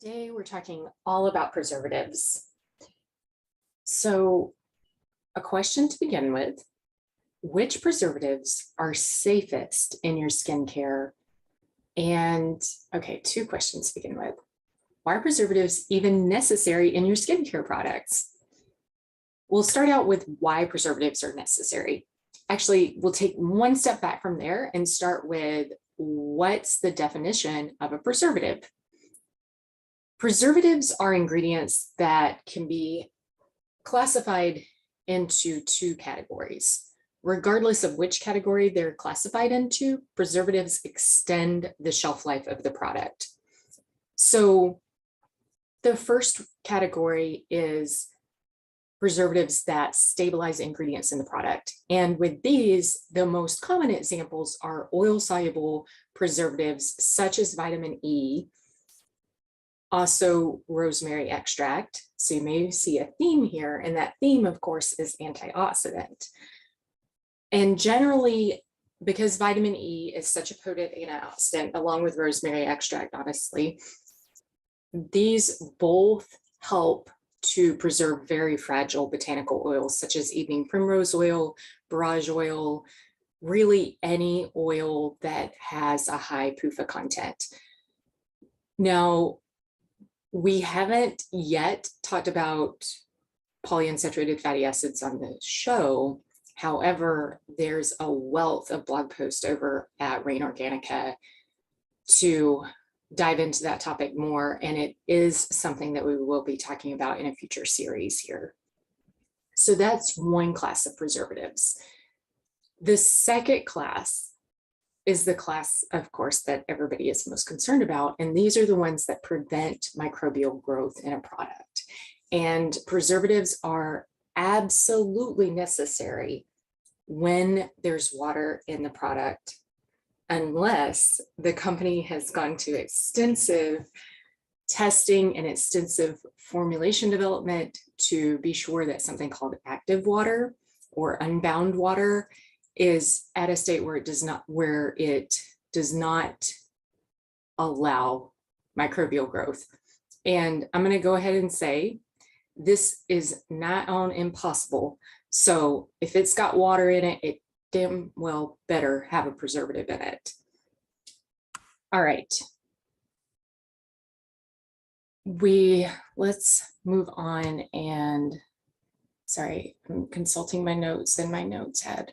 Today, we're talking all about preservatives. So, a question to begin with, which preservatives are safest in your skincare? And okay, two questions to begin with. Why are preservatives even necessary in your skincare products? We'll start out with why preservatives are necessary. Actually, we'll take one step back from there and start with what's the definition of a preservative? Preservatives are ingredients that can be classified into two categories. Regardless of which category they're classified into, preservatives extend the shelf life of the product. So the first category is preservatives that stabilize ingredients in the product. And with these, the most common examples are oil-soluble preservatives such as vitamin E, also rosemary extract. So you may see a theme here, and that theme, of course, is antioxidant. And generally, because vitamin E is such a potent antioxidant, along with rosemary extract, honestly, these both help to preserve very fragile botanical oils, such as evening primrose oil, borage oil, really any oil that has a high PUFA content. Now, we haven't yet talked about polyunsaturated fatty acids on the show. However, there's a wealth of blog posts over at Rain Organica to dive into that topic more, and it is something that we will be talking about in a future series here. So that's one class of preservatives. The second class is the class, of course, that everybody is most concerned about, and these are the ones that prevent microbial growth in a product. And preservatives are absolutely necessary when there's water in the product, unless the company has gone to extensive testing and extensive formulation development to be sure that something called active water or unbound water is at a state where it does not allow microbial growth. And I'm going to go ahead and say this is not on impossible. So if it's got water in it, it damn well better have a preservative in it. All right. Let's move on, and sorry, I'm consulting my notes, and my notes had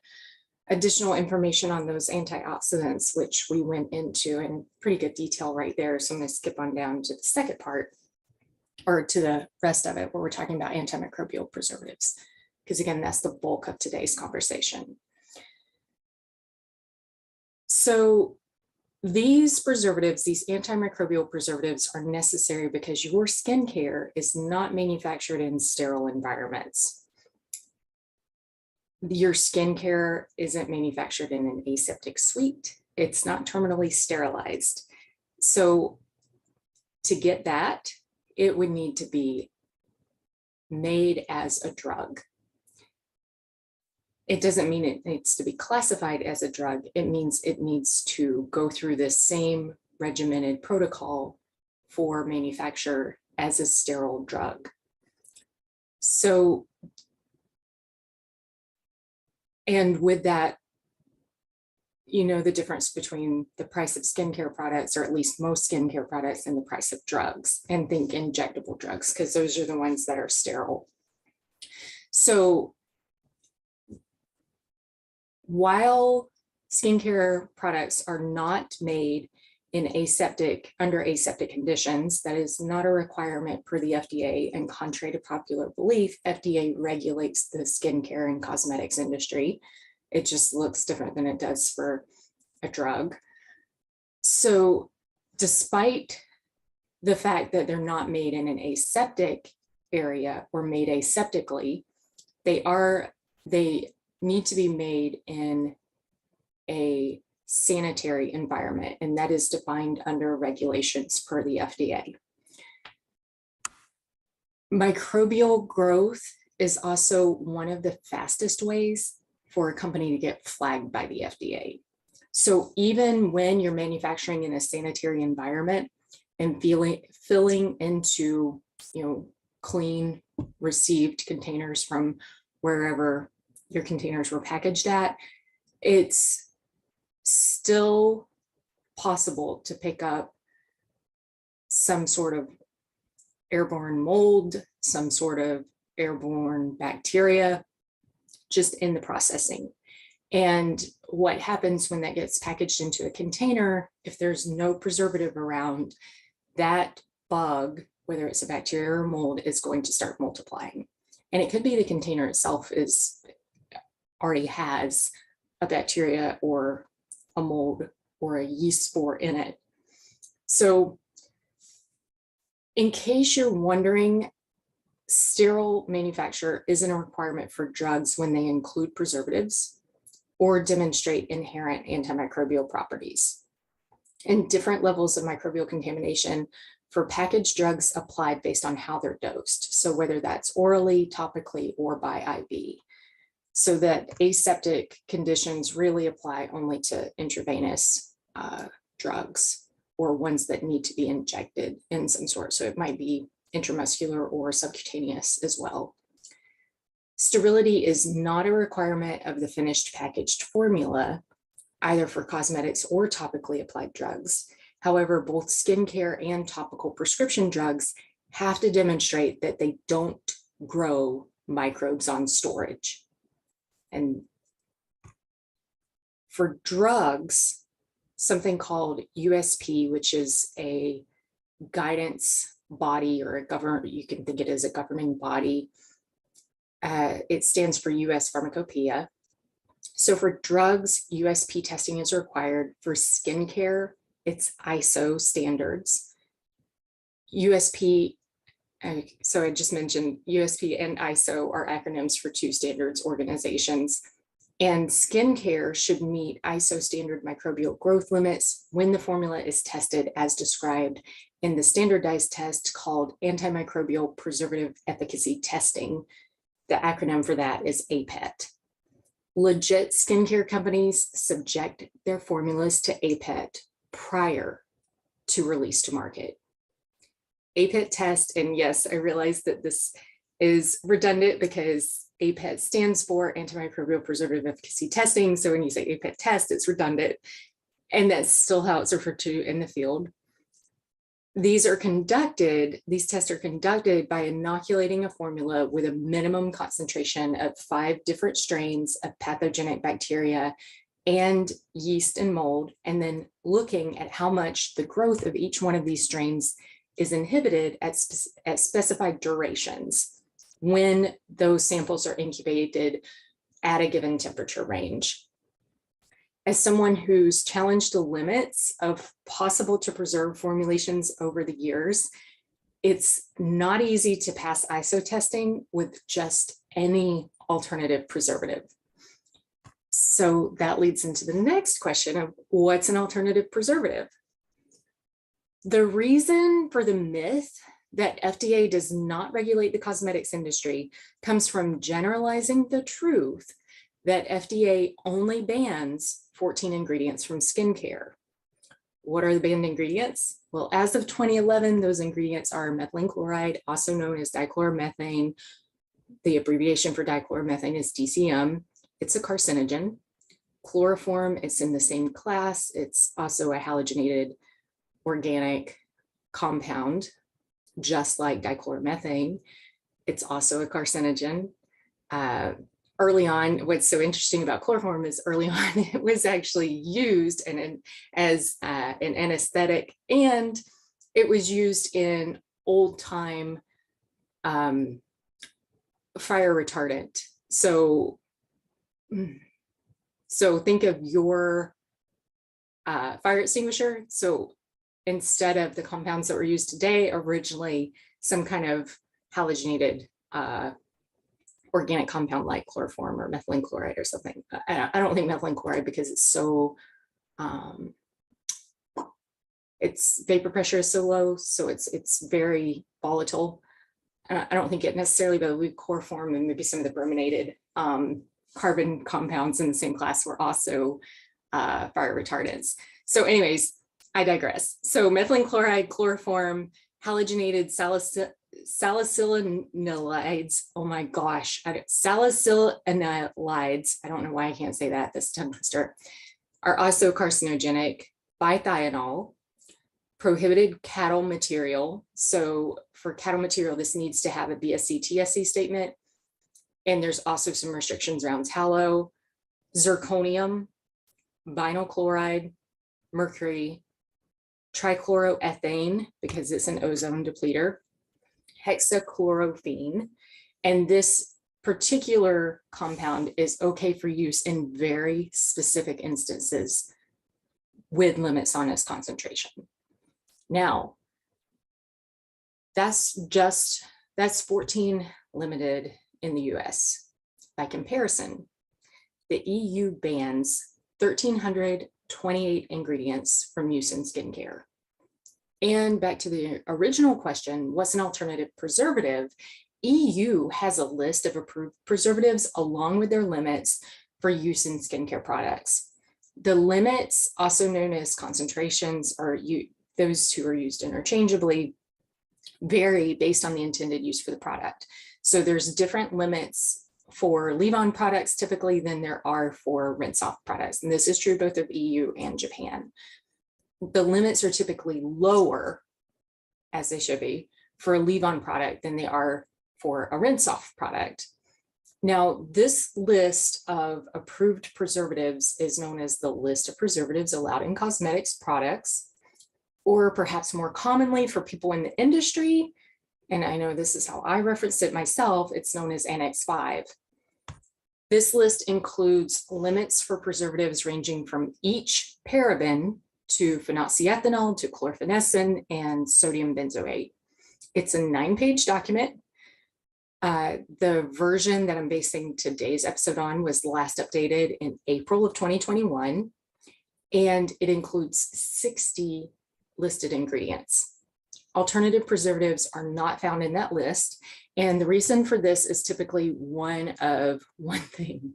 additional information on those antioxidants, which we went into in pretty good detail right there. So I'm going to skip on down to the second part, or to the rest of it, where we're talking about antimicrobial preservatives, because again, that's the bulk of today's conversation. So these preservatives, these antimicrobial preservatives, are necessary because your skincare is not manufactured in sterile environments. Your skincare isn't manufactured in an aseptic suite. It's not terminally sterilized. So to get that, it would need to be made as a drug. It doesn't mean it needs to be classified as a drug. It means it needs to go through the same regimented protocol for manufacture as a sterile drug. So, and with that, you know, the difference between the price of skincare products, or at least most skincare products, and the price of drugs, and think injectable drugs, because those are the ones that are sterile. So while skincare products are not made in under aseptic conditions, that is not a requirement for the FDA, and contrary to popular belief, FDA regulates the skincare and cosmetics industry. It just looks different than it does for a drug. So despite the fact that they're not made in an aseptic area or made aseptically, they need to be made in a sanitary environment, and that is defined under regulations per the FDA. Microbial growth is also one of the fastest ways for a company to get flagged by the FDA. So even when you're manufacturing in a sanitary environment, and filling into, clean received containers from wherever your containers were packaged at, it's still possible to pick up some sort of airborne mold, some sort of airborne bacteria just in the processing. And what happens when that gets packaged into a container, if there's no preservative around, that bug, whether it's a bacteria or mold, is going to start multiplying. And it could be the container itself already has a bacteria or a mold or a yeast spore in it. So in case you're wondering, sterile manufacture isn't a requirement for drugs when they include preservatives or demonstrate inherent antimicrobial properties. And different levels of microbial contamination for packaged drugs applied based on how they're dosed. So whether that's orally, topically, or by IV. So that aseptic conditions really apply only to intravenous drugs or ones that need to be injected in some sort. So it might be intramuscular or subcutaneous as well. Sterility is not a requirement of the finished packaged formula, either for cosmetics or topically applied drugs. However, both skincare and topical prescription drugs have to demonstrate that they don't grow microbes on storage. And for drugs, something called USP, which is a guidance body or you can think it as a governing body. It stands for US Pharmacopoeia. So for drugs, USP testing is required. For skincare, it's ISO standards. USP, so I just mentioned USP and ISO are acronyms for two standards organizations. And skincare should meet ISO standard microbial growth limits when the formula is tested as described in the standardized test called antimicrobial preservative efficacy testing. The acronym for that is APET. Legit skincare companies subject their formulas to APET prior to release to market. APET test, and yes, I realize that this is redundant because APET stands for antimicrobial preservative efficacy testing. So when you say APET test, it's redundant. And that's still how it's referred to in the field. These tests are conducted by inoculating a formula with a minimum concentration of 5 different strains of pathogenic bacteria and yeast and mold, and then looking at how much the growth of each one of these strains is inhibited at specified durations when those samples are incubated at a given temperature range. As someone who's challenged the limits of possible to preserve formulations over the years, it's not easy to pass ISO testing with just any alternative preservative. So that leads into the next question of what's an alternative preservative? The reason for the myth that FDA does not regulate the cosmetics industry comes from generalizing the truth that FDA only bans 14 ingredients from skincare. What are the banned ingredients? Well, as of 2011, those ingredients are methylene chloride, also known as dichloromethane. The abbreviation for dichloromethane is DCM. It's a carcinogen. Chloroform, it's in the same class. It's also a halogenated organic compound, just like dichloromethane. It's also a carcinogen. Early on, what's so interesting about chloroform is early on it was actually used as an anesthetic, and it was used in old time fire retardant. So think of your fire extinguisher. So instead of the compounds that were used today, originally some kind of halogenated organic compound like chloroform or methylene chloride or something. I don't think methylene chloride because it's so, its vapor pressure is so low, so it's very volatile. I don't think it necessarily, but with chloroform and maybe some of the brominated carbon compounds in the same class were also fire retardants. So anyways, I digress. So methylene chloride, chloroform, halogenated salicylanides. Oh my gosh, salicylanides. I don't know why I can't say that. This tongue twister are also carcinogenic. Bithianol, prohibited cattle material. So for cattle material, this needs to have a BSC TSC statement. And there's also some restrictions around tallow, zirconium, vinyl chloride, mercury, trichloroethane, because it's an ozone depleter, hexachlorophene. And this particular compound is okay for use in very specific instances with limits on its concentration. Now, that's 14 limited in the US. By comparison, the EU bans 1,328 ingredients from use in skincare. And back to the original question, what's an alternative preservative? EU has a list of approved preservatives along with their limits for use in skincare products. The limits, also known as concentrations, those two are used interchangeably, vary based on the intended use for the product. So there's different limits for leave-on products typically than there are for rinse-off products. And this is true both of EU and Japan. The limits are typically lower, as they should be, for a leave-on product than they are for a rinse-off product. Now, this list of approved preservatives is known as the list of preservatives allowed in cosmetics products, or perhaps more commonly for people in the industry, and I know this is how I referenced it myself, it's known as Annex 5. This list includes limits for preservatives ranging from each paraben to phenoxyethanol to chlorphenesin and sodium benzoate. It's a 9-page document. The version that I'm basing today's episode on was last updated in April of 2021, and it includes 60 listed ingredients. Alternative preservatives are not found in that list. And the reason for this is typically one thing.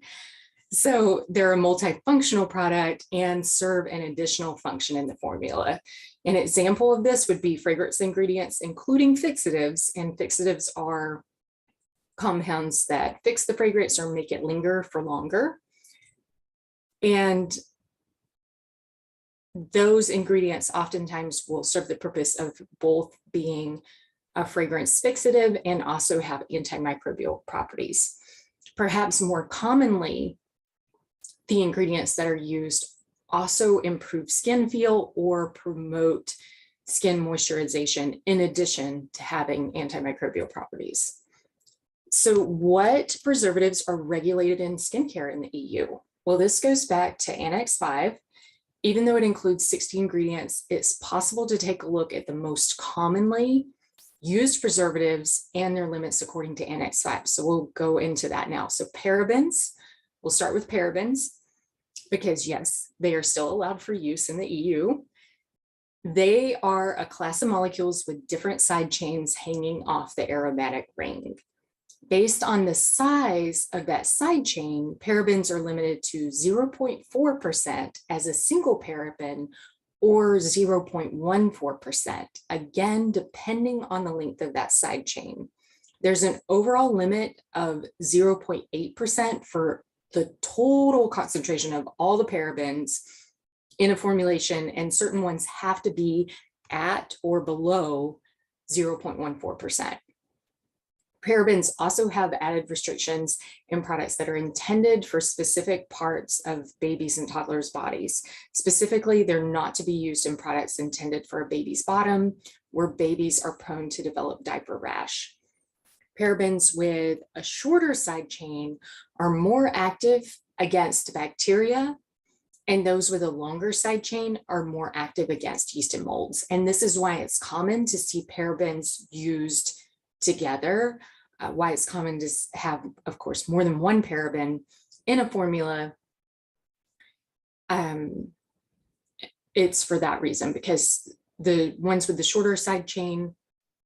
So they're a multifunctional product and serve an additional function in the formula. An example of this would be fragrance ingredients, including fixatives. And fixatives are compounds that fix the fragrance or make it linger for longer. And those ingredients oftentimes will serve the purpose of both being a fragrance fixative and also have antimicrobial properties. Perhaps more commonly, the ingredients that are used also improve skin feel or promote skin moisturization in addition to having antimicrobial properties. So what preservatives are regulated in skincare in the EU? Well, this goes back to Annex 5. Even though it includes 60 ingredients, it's possible to take a look at the most commonly used preservatives and their limits according to Annex 5. So we'll go into that now. So parabens, we'll start with parabens because yes, they are still allowed for use in the EU. They are a class of molecules with different side chains hanging off the aromatic ring. Based on the size of that side chain, parabens are limited to 0.4% as a single paraben or 0.14%, again, depending on the length of that side chain. There's an overall limit of 0.8% for the total concentration of all the parabens in a formulation, and certain ones have to be at or below 0.14%. Parabens also have added restrictions in products that are intended for specific parts of babies and toddlers' bodies. Specifically, they're not to be used in products intended for a baby's bottom, where babies are prone to develop diaper rash. Parabens with a shorter side chain are more active against bacteria, and those with a longer side chain are more active against yeast and molds. And this is why it's common to see parabens used together, why it's common to have, of course, more than one paraben in a formula. It's for that reason, because the ones with the shorter side chain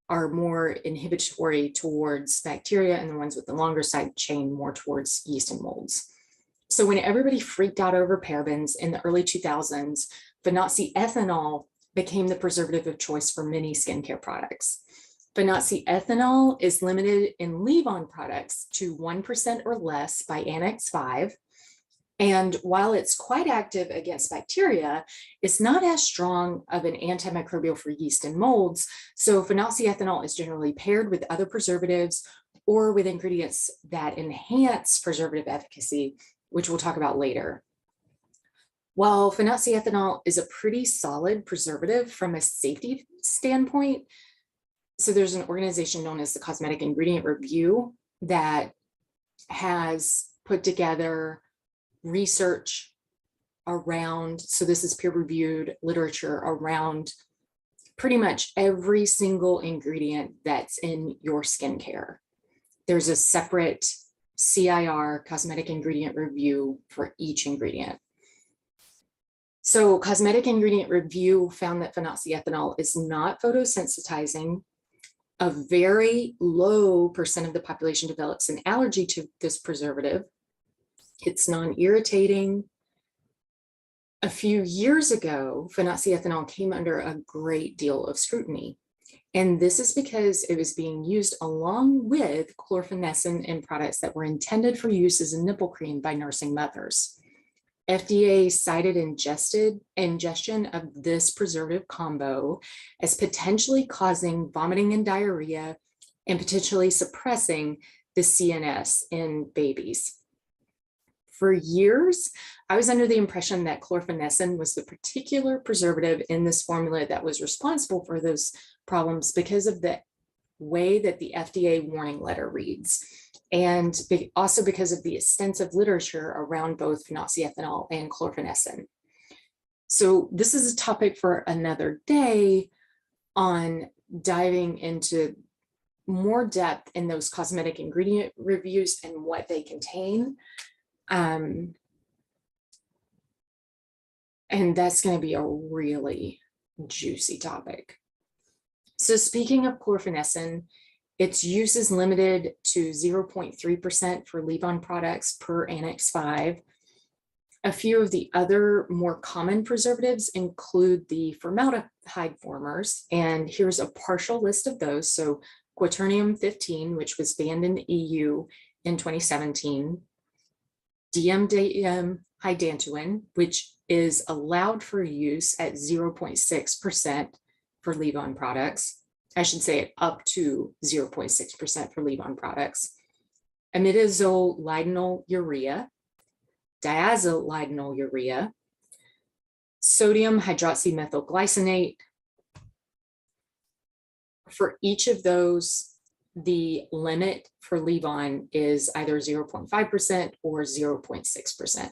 are more inhibitory towards bacteria, and the ones with the longer side chain more towards yeast and molds. So when everybody freaked out over parabens in the early 2000s, phenoxyethanol became the preservative of choice for many skincare products. Phenoxyethanol is limited in leave-on products to 1% or less by Annex 5. And while it's quite active against bacteria, it's not as strong of an antimicrobial for yeast and molds. So phenoxyethanol is generally paired with other preservatives or with ingredients that enhance preservative efficacy, which we'll talk about later. While phenoxyethanol is a pretty solid preservative from a safety standpoint, so there's an organization known as the Cosmetic Ingredient Review that has put together research around, so this is peer-reviewed literature around pretty much every single ingredient that's in your skincare. There's a separate CIR, Cosmetic Ingredient Review, for each ingredient. So Cosmetic Ingredient Review found that phenoxyethanol is not photosensitizing. A very low percent of the population develops an allergy to this preservative. It's non-irritating. A few years ago, phenoxyethanol came under a great deal of scrutiny. And this is because it was being used along with chlorphenescin in products that were intended for use as a nipple cream by nursing mothers. FDA cited ingestion of this preservative combo as potentially causing vomiting and diarrhea and potentially suppressing the CNS in babies. For years, I was under the impression that chlorphenescin was the particular preservative in this formula that was responsible for those problems because of the way that the FDA warning letter reads, and also because of the extensive literature around both phenoxyethanol and chlorphenescin. So this is a topic for another day on diving into more depth in those cosmetic ingredient reviews and what they contain. And that's going to be a really juicy topic. So speaking of chlorphenescin, its use is limited to 0.3% for leave-on products per Annex 5. A few of the other more common preservatives include the formaldehyde formers, and here's a partial list of those. So quaternium-15, which was banned in the EU in 2017, dimethylaminohydantoin, which is allowed for use at 0.6% for leave-on products. I should say up to 0.6% for leave-on products. Imidazolidinyl urea, diazolidinyl urea, sodium hydroxymethylglycinate. For each of those, the limit for leave-on is either 0.5% or 0.6%.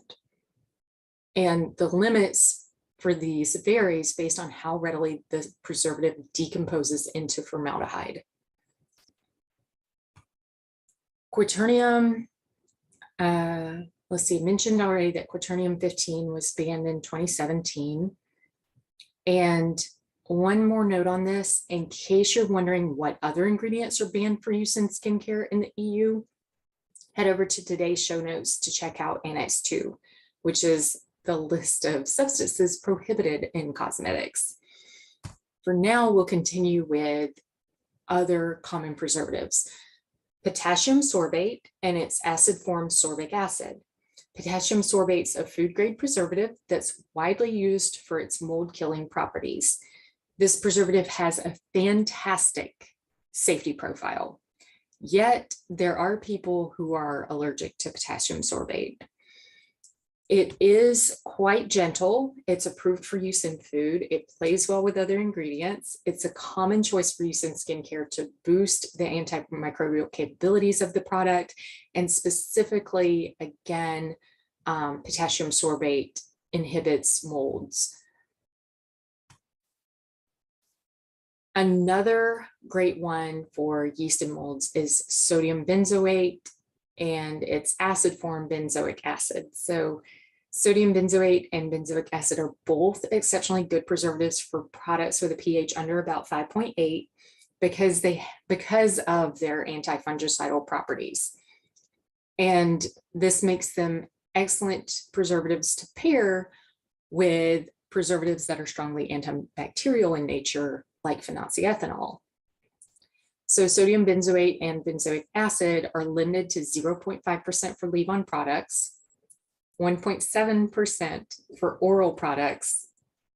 And the limits for these varies based on how readily the preservative decomposes into formaldehyde. Quaternium, let's see, I mentioned already that quaternium-15 was banned in 2017. And one more note on this, in case you're wondering what other ingredients are banned for use in skincare in the EU, head over to today's show notes to check out Annex 2, which is the list of substances prohibited in cosmetics. For now, we'll continue with other common preservatives. Potassium sorbate and its acid form sorbic acid. Potassium sorbate's a food-grade preservative that's widely used for its mold-killing properties. This preservative has a fantastic safety profile, yet there are people who are allergic to potassium sorbate. It is quite gentle. It's approved for use in food. It plays well with other ingredients. It's a common choice for use in skincare to boost the antimicrobial capabilities of the product. And specifically, again, potassium sorbate inhibits molds. Another great one for yeast and molds is sodium benzoate and its acid form benzoic acid. So sodium benzoate and benzoic acid are both exceptionally good preservatives for products with a pH under about 5.8 because of their antifungicidal properties. And this makes them excellent preservatives to pair with preservatives that are strongly antibacterial in nature, like phenoxyethanol. So sodium benzoate and benzoic acid are limited to 0.5% for leave-on products, 1.7% for oral products,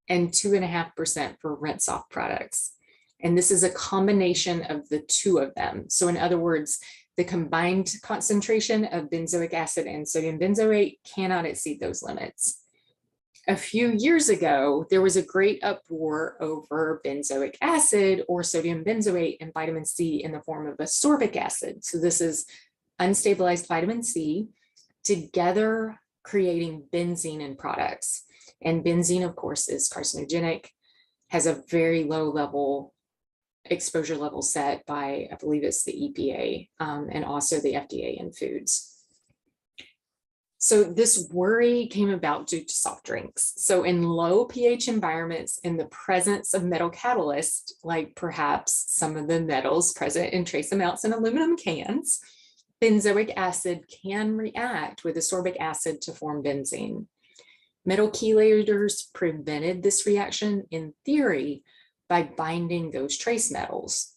and 2.5% for rinse-off products. And this is a combination of the two of them. So in other words, the combined concentration of benzoic acid and sodium benzoate cannot exceed those limits. A few years ago, there was a great uproar over benzoic acid or sodium benzoate and vitamin C in the form of ascorbic acid. So this is unstabilized vitamin C together creating benzene in products. And benzene, of course, is carcinogenic, has a very low level exposure level set by, I believe it's the EPA and also the FDA in foods. So this worry came about due to soft drinks. So in low pH environments, in the presence of metal catalysts, like perhaps some of the metals present in trace amounts in aluminum cans, benzoic acid can react with ascorbic acid to form benzene. Metal chelators prevented this reaction in theory by binding those trace metals.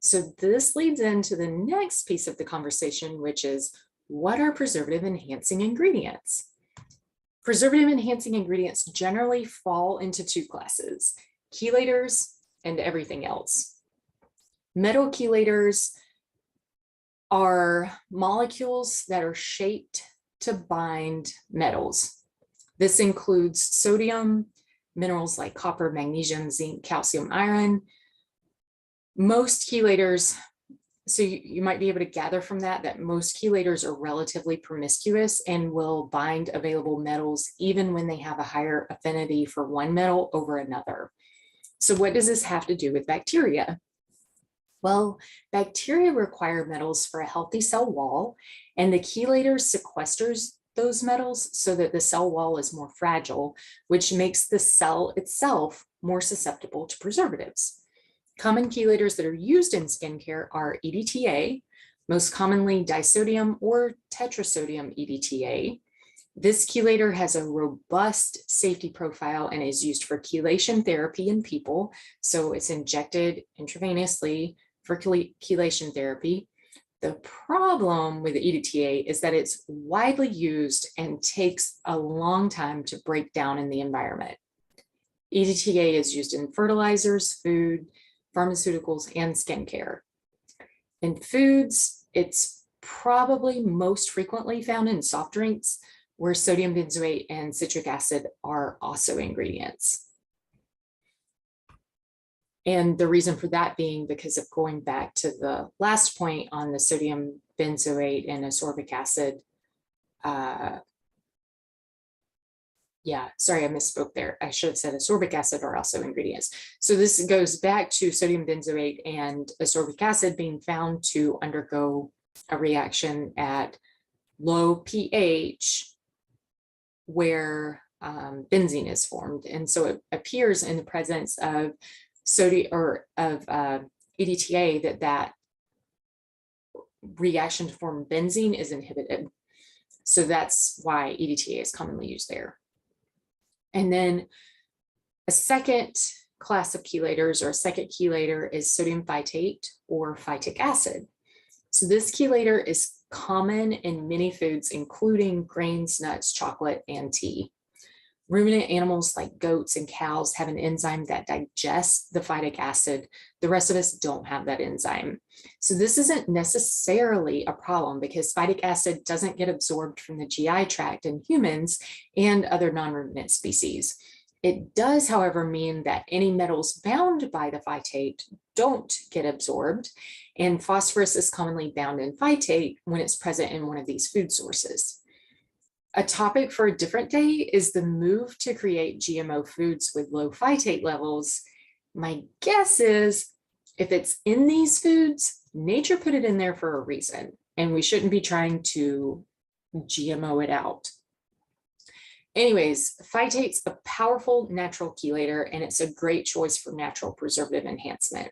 So this leads into the next piece of the conversation, which is, what are preservative enhancing ingredients? Preservative enhancing ingredients generally fall into two classes, chelators and everything else. Metal chelators are molecules that are shaped to bind metals. This includes sodium, minerals like copper, magnesium, zinc, calcium, iron. Most chelators, so you might be able to gather from that most chelators are relatively promiscuous and will bind available metals even when they have a higher affinity for one metal over another. So what does this have to do with bacteria? Well, bacteria require metals for a healthy cell wall, and the chelator sequesters those metals so that the cell wall is more fragile, which makes the cell itself more susceptible to preservatives. Common chelators that are used in skincare are EDTA, most commonly disodium or tetrasodium EDTA. This chelator has a robust safety profile and is used for chelation therapy in people. So it's injected intravenously for chelation therapy. The problem with the EDTA is that it's widely used and takes a long time to break down in the environment. EDTA is used in fertilizers, food, pharmaceuticals, and skincare. In foods, it's probably most frequently found in soft drinks, where sodium benzoate and citric acid are also ingredients. And the reason for that being because of going back to the last point on the sodium benzoate and ascorbic acid. Yeah, sorry, I misspoke there. I should have said ascorbic acid are also ingredients. So this goes back to sodium benzoate and ascorbic acid being found to undergo a reaction at low pH where benzene is formed. And so it appears in the presence of sodium or of EDTA that reaction to form benzene is inhibited. So that's why EDTA is commonly used there. And then a second class of chelators, or a second chelator, is sodium phytate or phytic acid. So this chelator is common in many foods, including grains, nuts, chocolate, and tea. Ruminant animals like goats and cows have an enzyme that digests the phytic acid. The rest of us don't have that enzyme. So this isn't necessarily a problem because phytic acid doesn't get absorbed from the GI tract in humans and other non-ruminant species. It does, however, mean that any metals bound by the phytate don't get absorbed, and phosphorus is commonly bound in phytate when it's present in one of these food sources. A topic for a different day is the move to create GMO foods with low phytate levels. My guess is if it's in these foods, nature put it in there for a reason, and we shouldn't be trying to GMO it out. Anyways, phytate's a powerful natural chelator, and it's a great choice for natural preservative enhancement.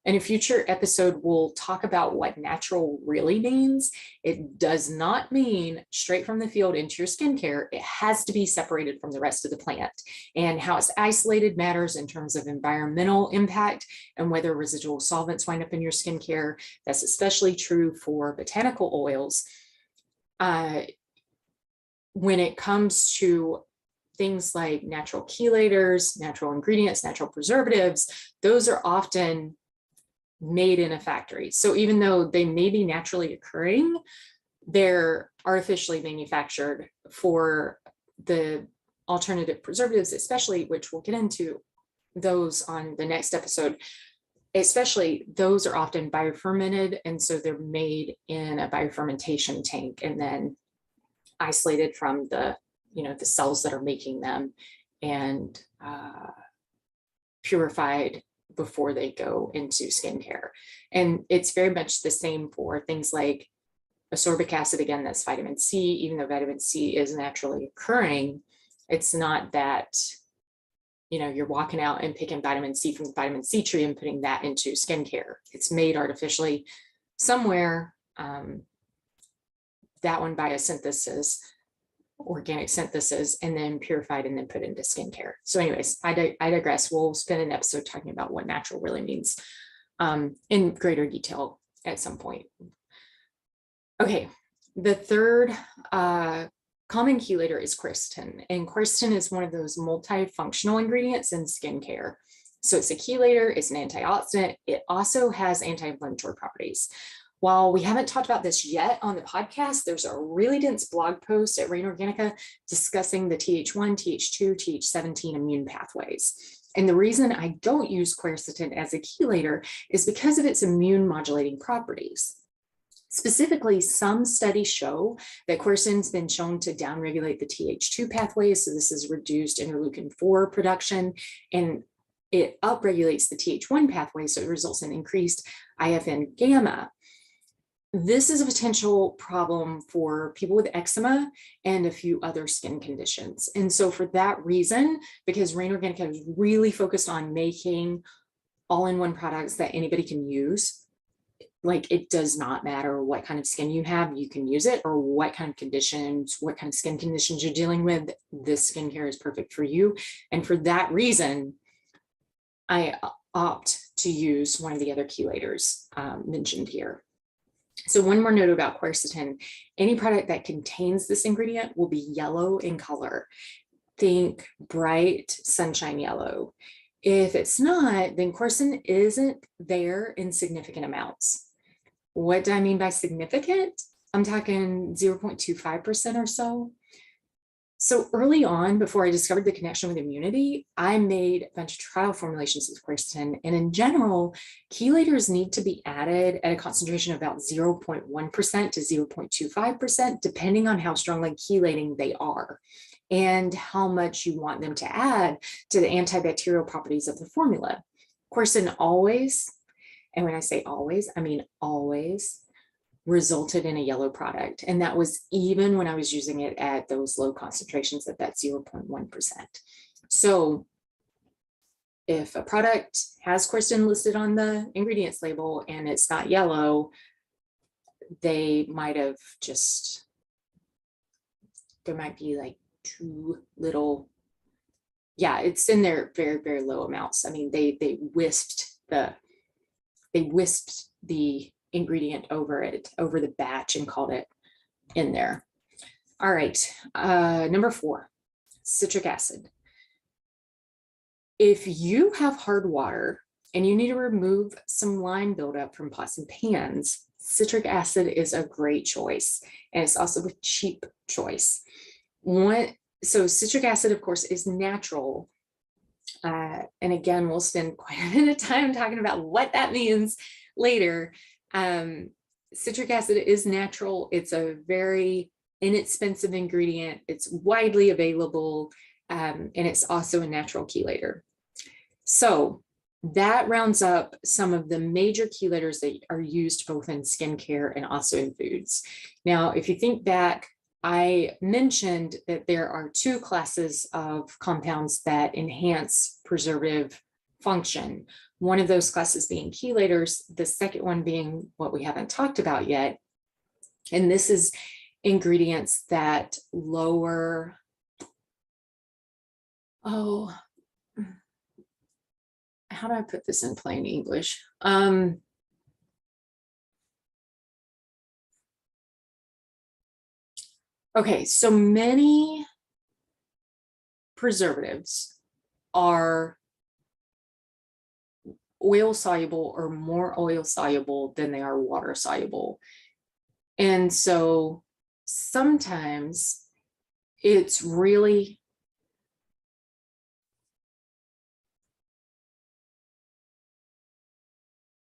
In a future episode, we'll talk about what natural really means. It does not mean straight from the field into your skincare. It has to be separated from the rest of the plant. And how it's isolated matters in terms of environmental impact and whether residual solvents wind up in your skincare. That's especially true for botanical oils. When it comes to things like natural chelators, natural ingredients, natural preservatives, those are often made in a factory. So even though they may be naturally occurring, they're artificially manufactured. For the alternative preservatives, especially, which we'll get into those on the next episode, especially those are often biofermented. And so they're made in a biofermentation tank and then isolated from the cells that are making them and purified before they go into skincare. And it's very much the same for things like ascorbic acid. Again, that's vitamin C. Even though vitamin C is naturally occurring, it's not that you're walking out and picking vitamin C from the vitamin C tree and putting that into skincare. It's made artificially somewhere, that one biosynthesis, organic synthesis, and then purified and then put into skincare. So anyways, I digress. We'll spend an episode talking about what natural really means in greater detail at some point. Okay, the third common chelator is quercetin, and quercetin is one of those multifunctional ingredients in skincare. So it's a chelator, it's an antioxidant. It also has anti-inflammatory properties. While we haven't talked about this yet on the podcast, there's a really dense blog post at Rain Organica discussing the Th1, Th2, Th17 immune pathways. And the reason I don't use quercetin as a chelator is because of its immune modulating properties. Specifically, some studies show that quercetin's been shown to downregulate the Th2 pathway. So this is reduced interleukin-4 production, and it upregulates the Th1 pathway. So it results in increased IFN gamma. This is a potential problem for people with eczema and a few other skin conditions. And so for that reason, because Rain Organica is really focused on making all-in-one products that anybody can use, like it does not matter what kind of skin you have, you can use it, or what kind of conditions, what kind of skin conditions you're dealing with, this skincare is perfect for you. And for that reason, I opt to use one of the other chelators mentioned here. So one more note about quercetin: any product that contains this ingredient will be yellow in color. Think bright sunshine yellow. If it's not, then quercetin isn't there in significant amounts. What do I mean by significant? I'm talking 0.25% or so. So early on, before I discovered the connection with immunity, I made a bunch of trial formulations with quercetin. And in general, chelators need to be added at a concentration of about 0.1% to 0.25%, depending on how strongly chelating they are and how much you want them to add to the antibacterial properties of the formula. Quercetin always, and when I say always, I mean always, resulted in a yellow product. And that was even when I was using it at those low concentrations at that 0.1%. So if a product has quercetin listed on the ingredients label and it's not yellow, they might have just, there might be like too little. Yeah, it's in there very, very low amounts. I mean, they whisked the ingredient over the batch and called it in there. All right, number 4, citric acid. If you have hard water and you need to remove some lime buildup from pots and pans, citric acid is a great choice, and it's also a cheap choice. So citric acid, of course, is natural. And again, we'll spend quite a bit of time talking about what that means later. Citric acid is natural. It's a very inexpensive ingredient. It's widely available, and it's also a natural chelator. So that rounds up some of the major chelators that are used both in skincare and also in foods. Now, if you think back, I mentioned that there are 2 classes of compounds that enhance preservative function. One of those classes being chelators, the second one being what we haven't talked about yet. And this is ingredients that lower, how do I put this in plain English? Okay, so many preservatives are oil soluble or more oil soluble than they are water soluble. And so sometimes it's really